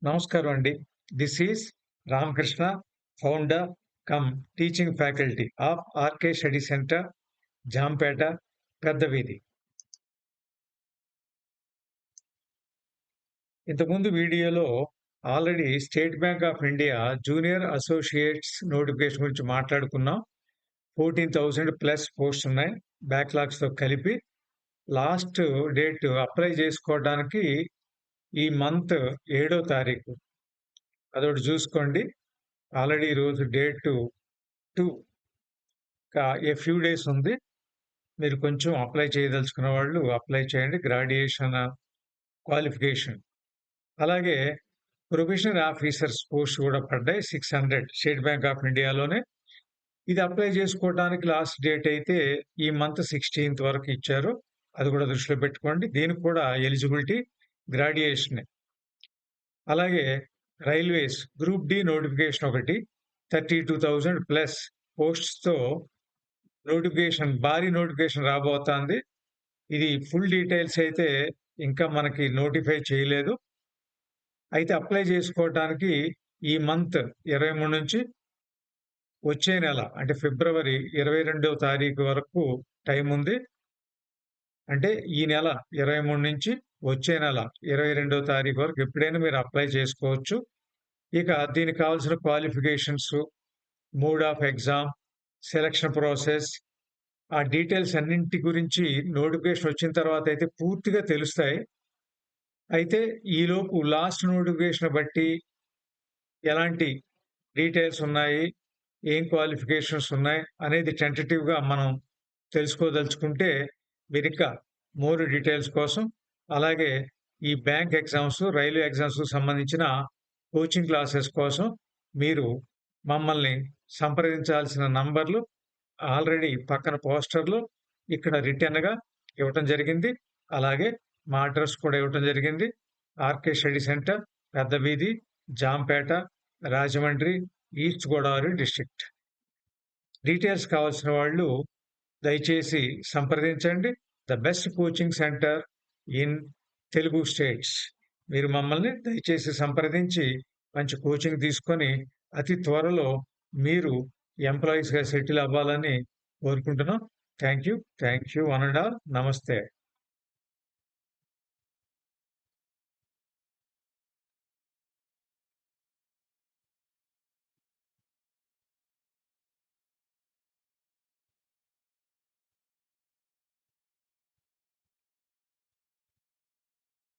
నమస్కారం అండి. This is Ramakrishna, founder cum teaching faculty of RK study centre, Jampeta, పెద్ద వీధి. ఇంతకుముందు వీడియోలో already State Bank of India junior associates notification గురించి మాట్లాడుకున్నాం. 14,000 ప్లస్ పోస్ట్స్ ఉన్నాయి బ్యాక్‌లాగ్స్‌తో కలిపి. లాస్ట్ డేట్ అప్లై చేసుకోవడానికి ఈ మంత్ 7వ తారీఖు. అదొకటి చూసుకోండి. ఆల్రెడీ ఈరోజు డేట్ 2. ఏ ఫ్యూ డేస్ ఉంది. మీరు కొంచెం అప్లై చేయదలుచుకున్న వాళ్ళు అప్లై చేయండి. Graduation qualification. అలాగే ప్రొబేషనరీ ఆఫీసర్స్ పోస్ట్ కూడా పడ్డాయి 600 స్టేట్ బ్యాంక్ ఆఫ్ ఇండియాలోనే. ఇది అప్లై చేసుకోవడానికి లాస్ట్ డేట్ అయితే ఈ మంత్ 16th వరకు ఇచ్చారు. అది కూడా దృష్టిలో పెట్టుకోండి. దీనికి కూడా ఎలిజిబిలిటీ గ్రాడ్యుయేషనే. అలాగే రైల్వేస్ గ్రూప్ డి నోటిఫికేషన్ ఒకటి 32,000 ప్లస్ పోస్ట్స్‌తో నోటిఫికేషన్, భారీ నోటిఫికేషన్ రాబోతోంది. ఇది ఫుల్ డీటెయిల్స్ అయితే ఇంకా మనకి నోటిఫై చేయలేదు. అయితే అప్లై చేసుకోవటానికి ఈ మంత్ 23 నుంచి వచ్చే నెల అంటే ఫిబ్రవరి 22వ తారీఖు వరకు టైం ఉంది. అంటే ఈ నెల 23 నుంచి వచ్చే నెల 22వ తారీఖు వరకు ఎప్పుడైనా మీరు అప్లై చేసుకోవచ్చు. ఇక దీనికి కావాల్సిన qualifications, mode of exam, selection process, ఆ డీటెయిల్స్ అన్నింటి గురించి నోటిఫికేషన్ వచ్చిన తర్వాత అయితే పూర్తిగా తెలుస్తాయి. అయితే ఈలోపు లాస్ట్ నోటిఫికేషన్ బట్టి ఎలాంటి డీటెయిల్స్ ఉన్నాయి, ఏం క్వాలిఫికేషన్స్ ఉన్నాయి అనేది టెంటేటివ్‌గా మనం తెలుసుకోదలుచుకుంటే మీరింకా మోర్ డీటెయిల్స్ కోసం, అలాగే ఈ బ్యాంక్ ఎగ్జామ్స్, రైల్వే ఎగ్జామ్స్‌కి సంబంధించిన కోచింగ్ క్లాసెస్ కోసం మీరు మమ్మల్ని సంప్రదించాల్సిన నంబర్లు ఆల్రెడీ పక్కన పోస్టర్‌లో ఇక్కడ రిటెన్‌గా ఇవ్వటం జరిగింది. అలాగే మా అడ్రస్ కూడా ఇవ్వటం జరిగింది. ఆర్‌కే స్టడీ సెంటర్, పెద్ద వీధి, Jampeta, Rajahmundry, east Godavari district. Details కావాల్సిన వాళ్ళు దయచేసి సంప్రదించండి. The best coaching centre in Telugu states. మీరు మమ్మల్ని దయచేసి సంప్రదించి మంచి కోచింగ్ తీసుకొని అతి త్వరలో మీరు ఎంప్లాయీస్‌గా సెటిల్ అవ్వాలని కోరుకుంటున్నాం. Thank you. One and all. నమస్తే.